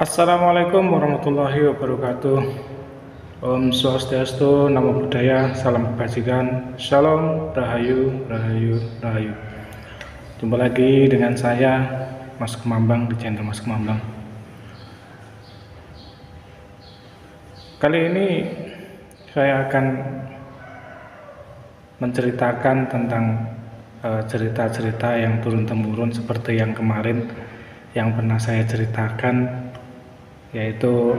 Assalamualaikum warahmatullahi wabarakatuh. Om Swastiastu, Namo Buddhaya, Salam Kebajikan, Shalom, Rahayu, Rahayu, Rahayu. Jumpa lagi dengan saya, Mas Kemambang, di channel Mas Kemambang. Kali ini saya akan menceritakan tentang cerita-cerita yang turun-temurun seperti yang kemarin yang pernah saya ceritakan, yaitu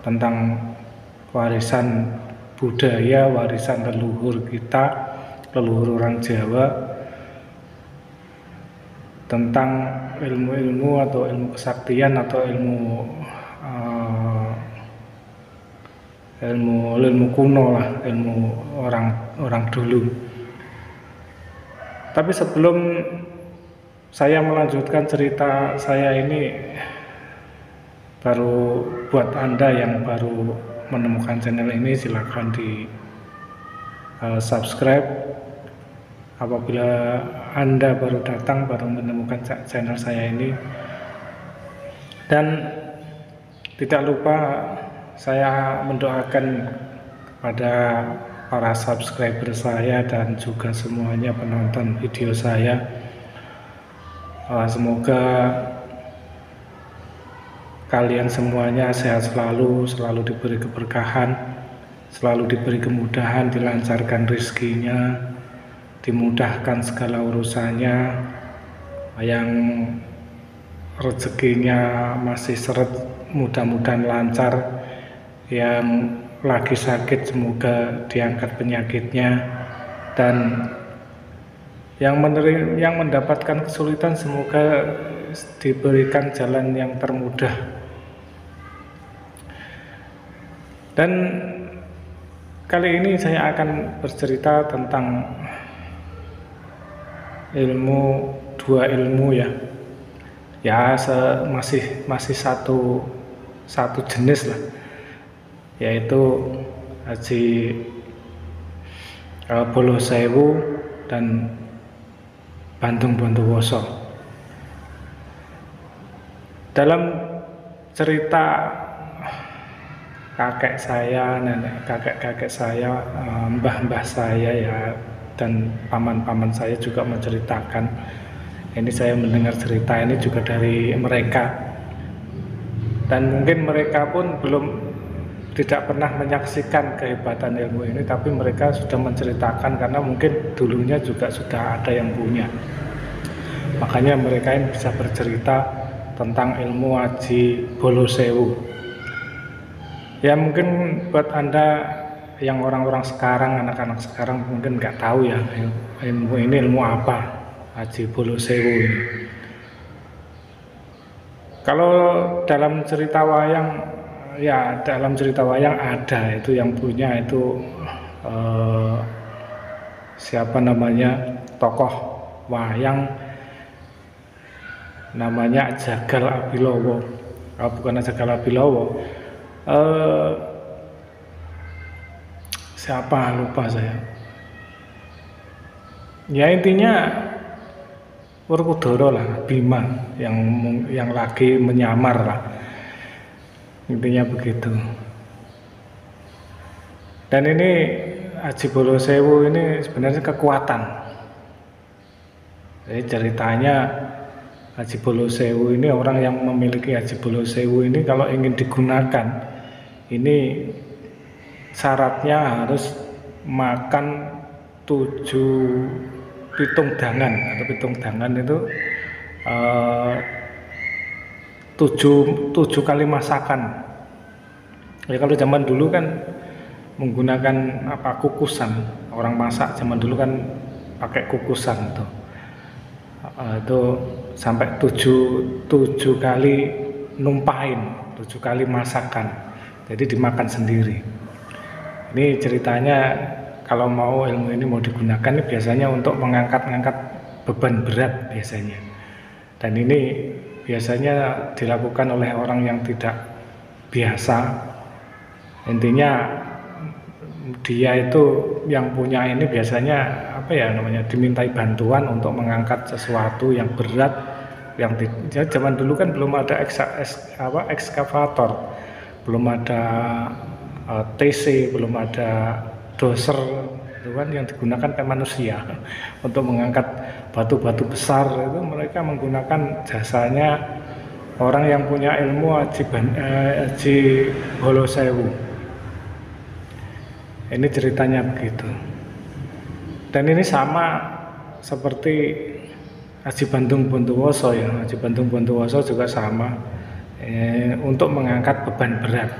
tentang warisan budaya, warisan leluhur kita, leluhur orang Jawa, tentang ilmu-ilmu atau ilmu kesaktian atau ilmu kuno lah, ilmu orang dulu. Tapi sebelum saya melanjutkan cerita saya ini, baru buat Anda yang baru menemukan channel ini, silahkan di subscribe. Apabila Anda baru datang, baru menemukan channel saya ini, dan tidak lupa saya mendoakan kepada para subscriber saya dan juga semuanya penonton video saya, semoga kalian semuanya sehat selalu, selalu diberi keberkahan, selalu diberi kemudahan, dilancarkan rezekinya, dimudahkan segala urusannya. Yang rezekinya masih seret, mudah-mudahan lancar. Yang lagi sakit, semoga diangkat penyakitnya. Dan yang mendapatkan kesulitan, semoga diberikan jalan yang termudah. Dan kali ini saya akan bercerita tentang dua ilmu ya, masih satu jenis lah, yaitu Haji Bolo Sewu dan Bantung Bondowoso. Dalam cerita kakek saya, kakek saya, mbah-mbah saya ya, dan paman-paman saya juga menceritakan. Ini saya mendengar cerita ini juga dari mereka, dan mungkin mereka pun tidak pernah menyaksikan kehebatan ilmu ini, tapi mereka sudah menceritakan karena mungkin dulunya juga sudah ada yang punya. Makanya mereka ini bisa bercerita tentang ilmu Haji Bolo Sewu. Ya mungkin buat Anda yang orang-orang sekarang, anak-anak sekarang mungkin nggak tahu ya ilmu ini ilmu apa, Haji Bolo Sewu ini. Kalau dalam cerita wayang, ya dalam cerita wayang ada itu yang punya itu siapa namanya, tokoh wayang namanya Jagal Abilowo. Bukan Jagal Abilowo, siapa lupa saya. Ya intinya Werkudara lah, Bima yang lagi menyamar lah, intinya begitu. Dan ini Haji Bolo Sewu ini sebenarnya kekuatan. Jadi ceritanya Haji Bolo Sewu ini, orang yang memiliki Haji Bolo Sewu ini kalau ingin digunakan, ini syaratnya harus makan 7 pitung dangan, atau pitung dangan itu 7 kali masakan. Ya kalau zaman dulu kan menggunakan kukusan, orang masak zaman dulu kan pakai kukusan tuh. Itu sampai 7 kali numpahin, 7 kali masakan, jadi dimakan sendiri. Ini ceritanya kalau mau ilmu ini mau digunakan, ini biasanya untuk mengangkat beban berat biasanya. Dan ini biasanya dilakukan oleh orang yang tidak biasa. Intinya dia itu yang punya ini biasanya apa ya namanya, dimintai bantuan untuk mengangkat sesuatu yang berat, yang zaman dulu kan belum ada ekskavator, belum ada TC, belum ada doser, itu kan yang digunakan kan manusia untuk mengangkat batu-batu besar. Itu mereka menggunakan jasanya orang yang punya ilmu Aji Bolosewu. Ini ceritanya begitu. Dan ini sama seperti Aji Bantung Bondowoso ya. Aji Bantung Bondowoso juga sama untuk mengangkat beban berat.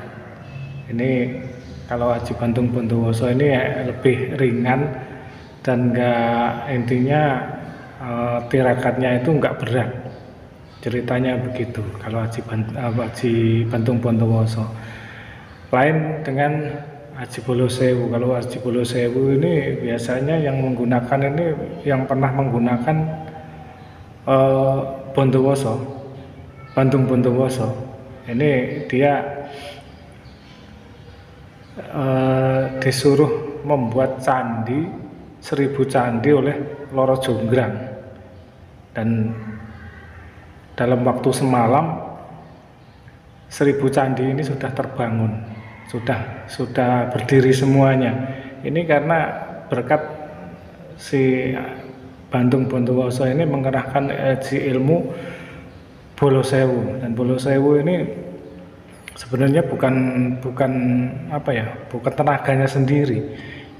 Ini kalau Aji Bantung Bondowoso ini lebih ringan dan intinya tirakatnya itu enggak berat. Ceritanya begitu kalau Aji Bantung Bondowoso. Lain dengan Aji Bolosewu. Kalau Aji Bolosewu ini biasanya yang menggunakan ini, yang pernah menggunakan Bondowoso, Bantung Bondowoso. Ini dia disuruh membuat candi 1000 candi oleh Loro Jonggrang, dan dalam waktu semalam 1000 candi ini sudah terbangun, sudah berdiri semuanya. Ini karena berkat si Bantung Bondowoso ini mengerahkan ilmu Bolosewu. Dan Bolosewu ini sebenarnya bukan tenaganya sendiri,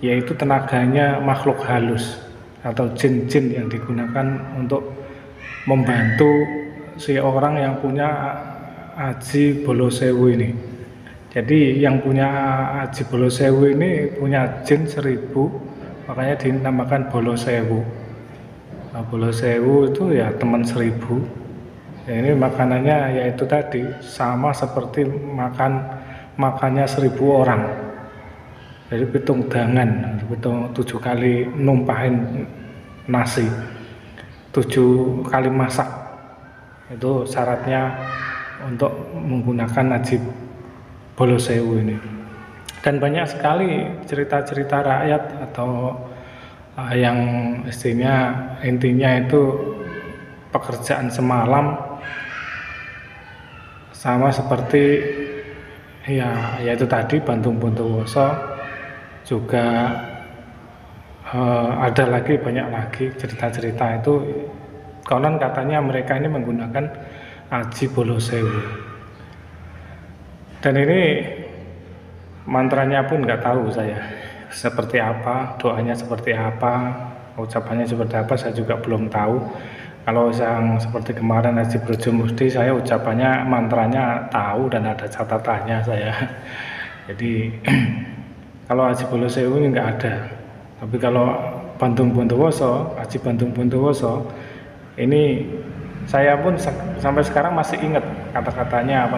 yaitu tenaganya makhluk halus atau jin-jin yang digunakan untuk membantu si orang yang punya Aji Bolosewu ini. Jadi yang punya Aji Bolosewu ini punya jin 1000, makanya dinamakan Bolosewu. Nah, Bolosewu itu ya teman 1000. Ya, ini makanannya yaitu tadi sama seperti makannya 1000 orang. Jadi pitung dangan, 7 kali numpahin nasi, 7 kali masak. Itu syaratnya untuk menggunakan Aji Bolosewu ini. Dan banyak sekali cerita-cerita rakyat atau yang intinya itu pekerjaan semalam, sama seperti yaitu tadi Bantung Bondowoso. Juga ada lagi, banyak lagi cerita-cerita itu. Konon katanya mereka ini menggunakan Aji Bolosewu. Dan ini mantranya pun nggak tahu saya seperti apa, doanya seperti apa, ucapannya seperti apa, saya juga belum tahu. Kalau yang seperti kemarin Aji Brojomukti, saya ucapannya, mantranya tahu dan ada catatannya saya. Jadi kalau Aji Bolosewu ini nggak ada. Tapi kalau Bantung Bondowoso, Aji Bantung Bondowoso ini, saya pun sampai sekarang masih ingat kata-katanya,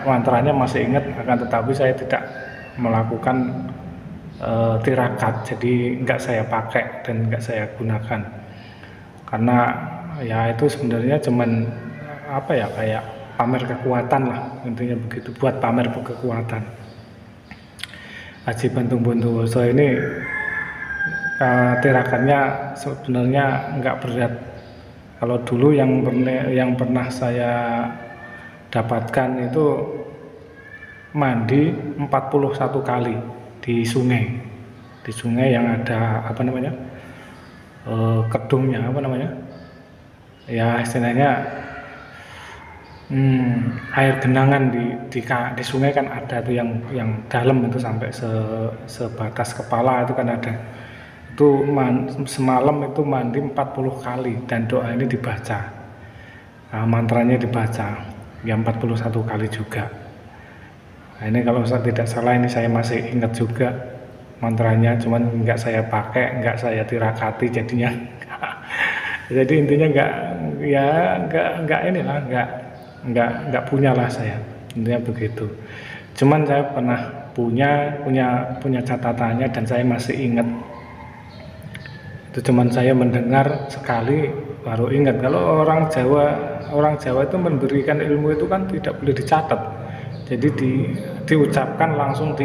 mantranya masih ingat, akan tetapi saya tidak melakukan tirakat, jadi nggak saya pakai dan nggak saya gunakan, karena ya itu sebenarnya cuman kayak pamer kekuatan lah, intinya begitu, buat pamer kekuatan. Aji Bantung Bondowoso ini tirakannya sebenarnya nggak berat. Kalau dulu yang pernah saya dapatkan itu mandi 41 kali di sungai yang ada kedungnya, ya istilahnya air genangan di sungai kan ada tuh yang dalam itu sampai sebatas kepala itu kan ada. Itu semalam itu mandi 40 kali dan doa ini dibaca, mantranya dibaca ya 41 kali juga. Nah, ini kalau saya tidak salah, ini saya masih ingat juga mantranya, cuman nggak saya pakai, nggak saya tirakati jadinya. Jadi intinya nggak punya lah saya, intinya begitu. Cuman saya pernah punya catatannya dan saya masih ingat. Itu cuman saya mendengar sekali baru ingat. Kalau orang Jawa itu memberikan ilmu itu kan tidak boleh dicatat, jadi diucapkan langsung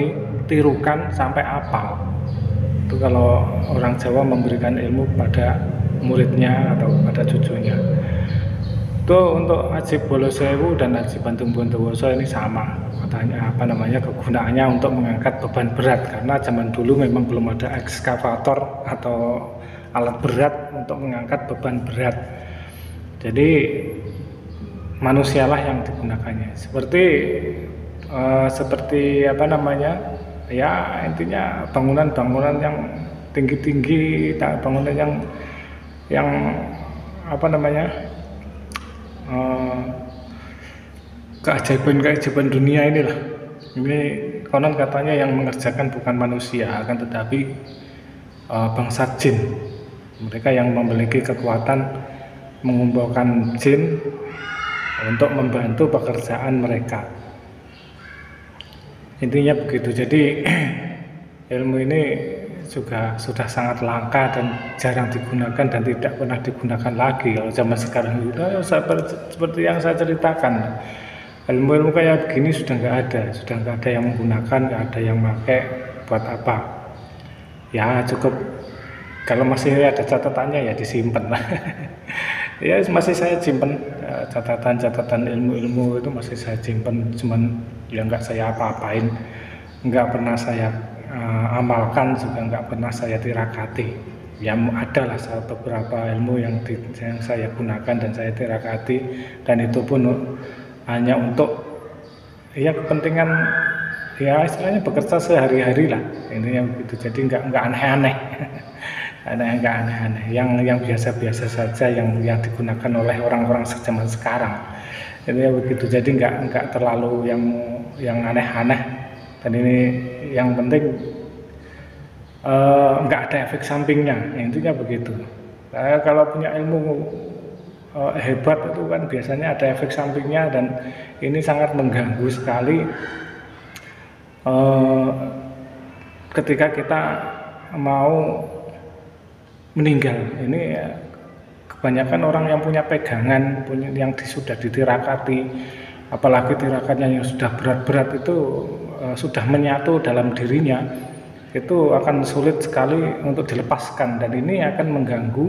tirukan sampai apal. Itu kalau orang Jawa memberikan ilmu pada muridnya atau pada cucunya. Itu untuk Aji Bolosewu dan Aji Bantung Bondowoso ini sama, katanya kegunaannya untuk mengangkat beban berat, karena zaman dulu memang belum ada ekskavator atau alat berat untuk mengangkat beban berat. Jadi manusialah yang digunakannya. Seperti ya intinya bangunan-bangunan yang tinggi-tinggi, bangunan yang keajaiban dunia inilah. Ini konon katanya yang mengerjakan bukan manusia, akan tetapi bangsa jin. Mereka yang memiliki kekuatan mengumpulkan jin untuk membantu pekerjaan mereka. Intinya begitu. Jadi ilmu ini juga sudah sangat langka dan jarang digunakan dan tidak pernah digunakan lagi kalau zaman sekarang. Seperti yang saya ceritakan, ilmu-ilmu kayak begini sudah nggak ada yang menggunakan, nggak ada yang pakai. Buat apa? Ya cukup kalau masih ada catatannya ya disimpan lah. Ya masih saya simpan catatan ilmu-ilmu itu masih saya simpan, cuman ya nggak saya apa-apain, nggak pernah saya amalkan, juga nggak pernah saya tirakati. Ya ada lah beberapa ilmu yang saya gunakan dan saya tirakati, dan itu pun hanya untuk ya kepentingan ya istilahnya bekerja sehari-hari lah, intinya begitu. Jadi nggak aneh-aneh. Nggak aneh-aneh, yang biasa-biasa saja yang digunakan oleh orang-orang zaman sekarang. Ini begitu. Jadi nggak terlalu yang aneh-aneh. Dan ini yang penting nggak ada efek sampingnya. Intinya begitu. Kalau punya ilmu hebat itu kan biasanya ada efek sampingnya, dan ini sangat mengganggu sekali ketika kita mau meninggal. Ini ya, kebanyakan orang yang punya pegangan, yang sudah ditirakati, apalagi tirakannya yang sudah berat-berat itu sudah menyatu dalam dirinya, itu akan sulit sekali untuk dilepaskan, dan ini akan mengganggu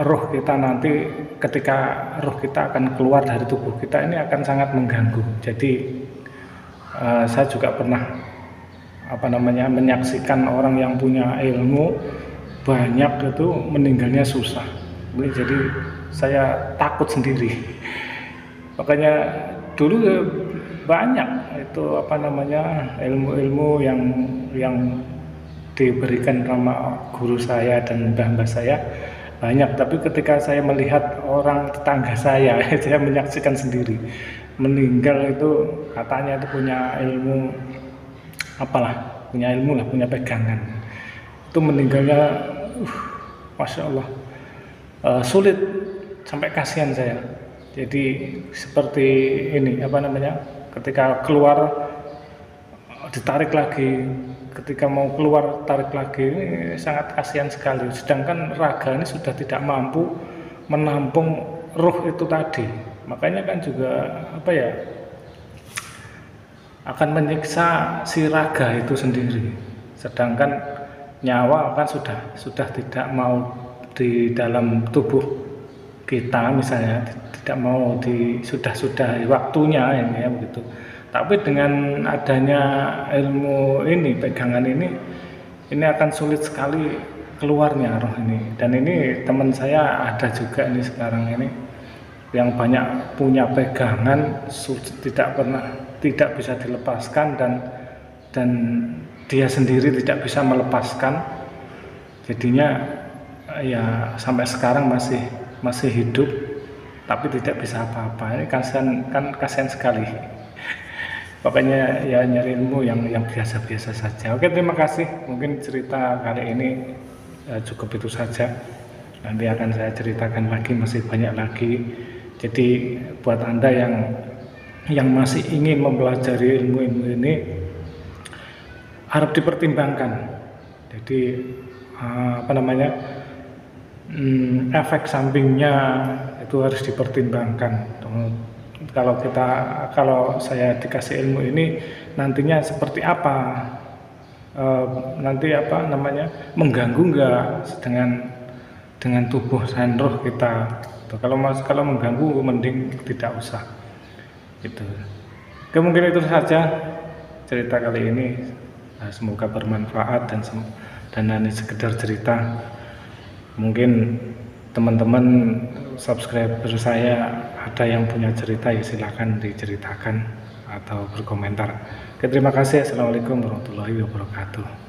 roh kita nanti. Ketika roh kita akan keluar dari tubuh kita, ini akan sangat mengganggu. Jadi saya juga pernah menyaksikan orang yang punya ilmu banyak itu meninggalnya susah. Jadi saya takut sendiri. Makanya dulu banyak itu ilmu-ilmu yang diberikan sama guru saya dan mbah-mbah saya banyak. Tapi ketika saya melihat orang tetangga saya, saya menyaksikan sendiri meninggal itu, katanya itu punya ilmu punya pegangan, itu meninggalnya Masya Allah sulit, sampai kasihan saya. Jadi seperti ini ketika keluar ditarik lagi, ketika mau keluar tarik lagi, ini sangat kasihan sekali. Sedangkan raga ini sudah tidak mampu menampung ruh itu tadi, makanya kan juga akan menyiksa si raga itu sendiri. Sedangkan nyawa kan sudah tidak mau di dalam tubuh kita, misalnya tidak mau sudah waktunya ini ya begitu. Tapi dengan adanya ilmu ini, pegangan ini akan sulit sekali keluarnya roh ini. Dan ini teman saya ada juga ini sekarang ini yang banyak punya pegangan, tidak bisa dilepaskan, dan dia sendiri tidak bisa melepaskan. Jadinya ya sampai sekarang masih hidup tapi tidak bisa apa-apa. Ini kasihan sekali. Makanya ya nyari ilmu yang biasa-biasa saja. Oke, terima kasih. Mungkin cerita kali ini cukup itu saja. Nanti akan saya ceritakan lagi, masih banyak lagi. Jadi buat Anda yang masih ingin mempelajari ilmu-ilmu ini, harap dipertimbangkan. Jadi efek sampingnya itu harus dipertimbangkan. Kalau saya dikasih ilmu ini, nantinya seperti apa, nanti apa namanya, mengganggu nggak dengan tubuh dan roh kita. Kalau mengganggu mending tidak usah gitu. Oke, mungkin itu saja cerita kali ini. Semoga bermanfaat dan hanya sekedar cerita. Mungkin teman-teman subscriber saya ada yang punya cerita, ya silahkan diceritakan atau berkomentar. Oke, terima kasih. Assalamualaikum warahmatullahi wabarakatuh.